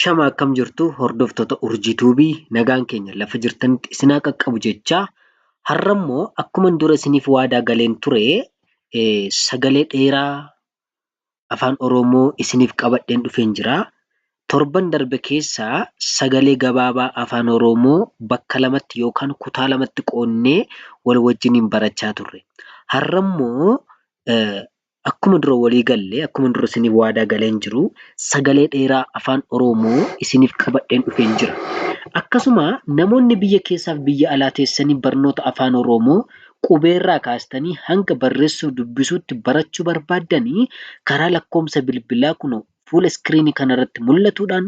Shama akkam jirtu hordoftoota urjii tuubii nagaan keenya lafa jirtanitti isin haa qaqqabu jechaa har'ammoo akkuman dura isiniif waadaa galeen ture sagalee dheeraa afaan Oromoo isiniif qabadheen dhufeen jiraa. Torban darbe keessaa sagalee gabaabaa afaan Oromoo bakka lamatti yookaan kutaa lamatti qoodnee wal wajjiniin barachaa turre. Har'ammoo akkuma dura walii gallee akkuma dura isiniif waadaa galeen jiru sagalee dheeraa afaan Oromoo isiniif qabadheen dhufeen jira. Akkasuma namoonni biyya keessaaf biyya alaa teessanii barnoota afaan Oromoo qubeerraa kaastanii hanga barreessuu dubbisuutti barachuu barbaaddanii karaa lakkoofsa bilbilaa kunoo fuula iskiriinii kanarratti mul'atuudhaan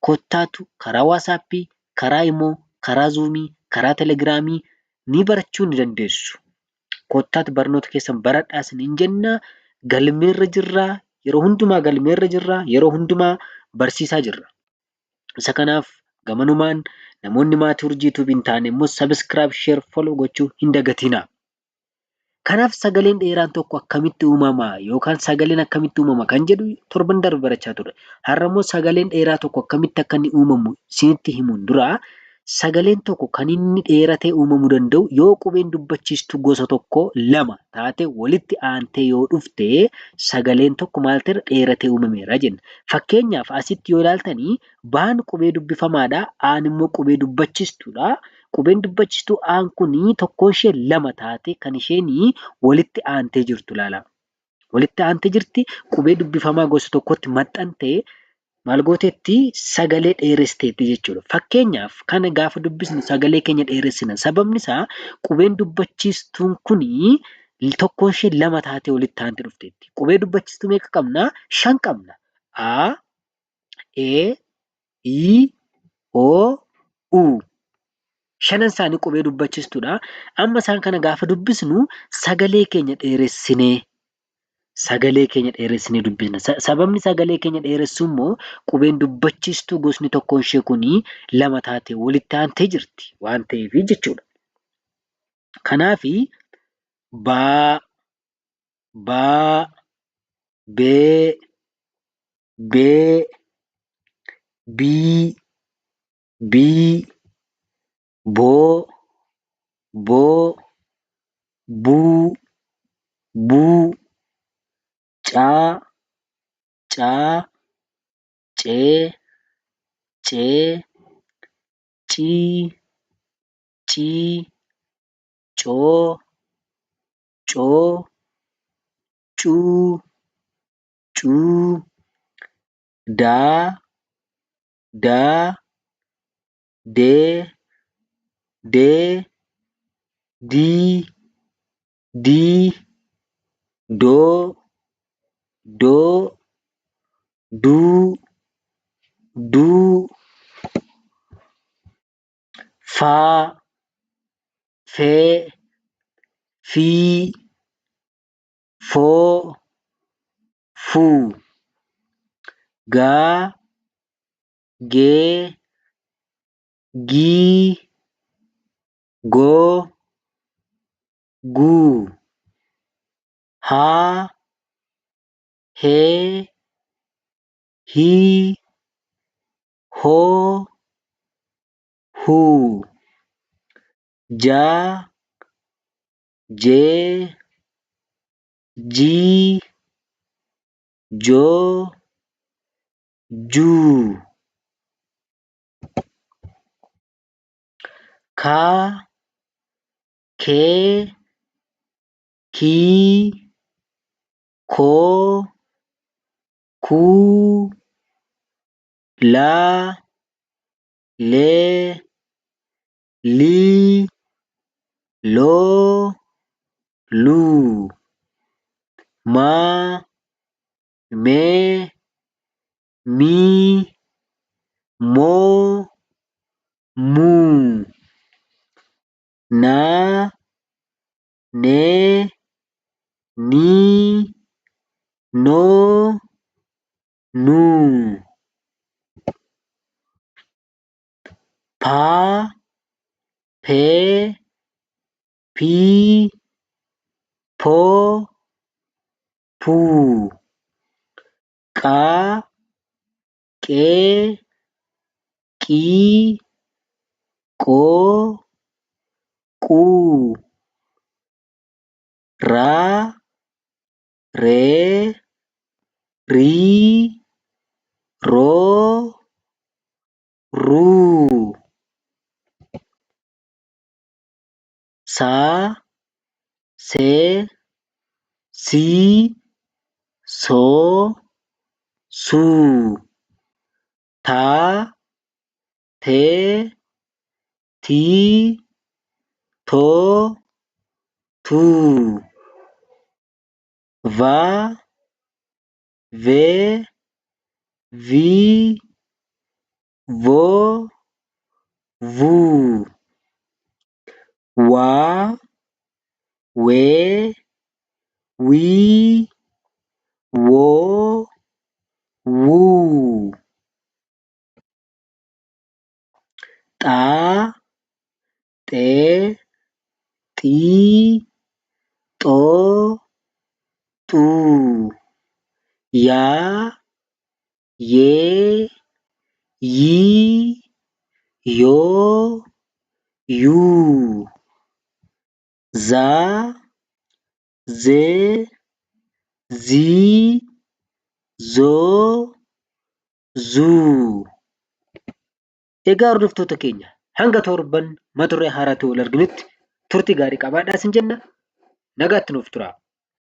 kottaatu karaa waasaappii, karaa imoo, karaa zuumii, karaa telegiraamii ni barachuu ni dandeessu. Kottaatu barnoota keessan baradhaa isiniin jennaa. Galmeerra jirraa, yeroo hundumaa galmeerra jirraa, yeroo hundumaa barsiisaa jirra. Isa kanaaf gamanumaan namoonni maatii urjii tuubii hin taane immoo sabiskiraayib, sheer, foloo gochuu hin dagatinaa. Kanaaf sagaleen dheeraan tokko akkamitti uumama yookaan sagaleen akkamitti uumama kan jedhu torban darbe barachaa turre. Har'ammoo sagaleen dheeraa tokko akkamitti akka inni uumamu isinitti himuun dura sagaleen tokko kan inni dheeratee uumamuu danda'u yoo qubeen dubbachiistuu gosa tokko lama taate walitti aantee yoo dhufte sagaleen tokko maal ta'eera dheeratee uumameera jenna. Fakkeenyaaf asitti yoo ilaaltanii baan qubee dubbifamaadha. Aan immoo qubee dubbachiistuudha. Qubeen dubbachiistuu aan kunii tokkoon ishee lama taate kan isheenii walitti aantee jirtu ilaala. Walitti aantee jirti qubee dubbifamaa gosa tokkotti maxxantee maal gooteetti sagalee dheeresteetti jechuudha. Fakkeenyaaf kana gaafa dubbisnu sagalee keenya dheeressina. Sababni isaa qubeen dubbachiistuun kunii tokkoon ishee lama taatee walitti aantee dhufteetti. Qubee dubbachiistuu meeqa qabnaa? 5 qabna. A, E, I, O, U. 5 isaanii qubee dubbachiistuudha. Amma isaan kana gaafa dubbisnu sagalee keenya dheeressinee dubbisna. Sababni sagalee keenya dheeressuu immoo qubeen dubbachiistuu gosni tokkoon ishee kunii lama taatee walitti aantee jirti waan ta'eef jechuudha. Kanaafi baa, baa, bee, bee, bii, bii, boo, boo, buu, buu, caa, caa, cee, cee, cii, cii, coo, coo, cuu, cuu, daa, daa, dee, dee, dii, dii, doo, doo, duu, duu, faa, fee, fii, foo, fuu, gaa, gee, gii, goo, guu, haa, hee, hii, hoo, huu, jaa, jee, jii, joo, juu, kaa, kee, kii, koo, kuu, laa, lee, lii, loo, luu, maa, mee, mii, moo, muu, naa, nee, nii, noo, nuu, paa, pee, pii, poo, puu, qaa, qee, qii, qoo, quu, raa, ree, rii, roo, ruu, saa, see, sii, soo, suu, taa, tee, tii, too, tuu, vaa, vee, vii, voo, vuu, waa, wee, wii, woo, wuu, xaa, xee, xii, xoo, xuu, yaa, yee, yii, yoo, yuu, zaa, zee, zii, zoo, zuu. Egaa hordoftoota keenya hanga torban mata duree haaraatiin wal arginutti turtii gaarii qabaadhaa isin jenna. Nagaatti nuuf turaa.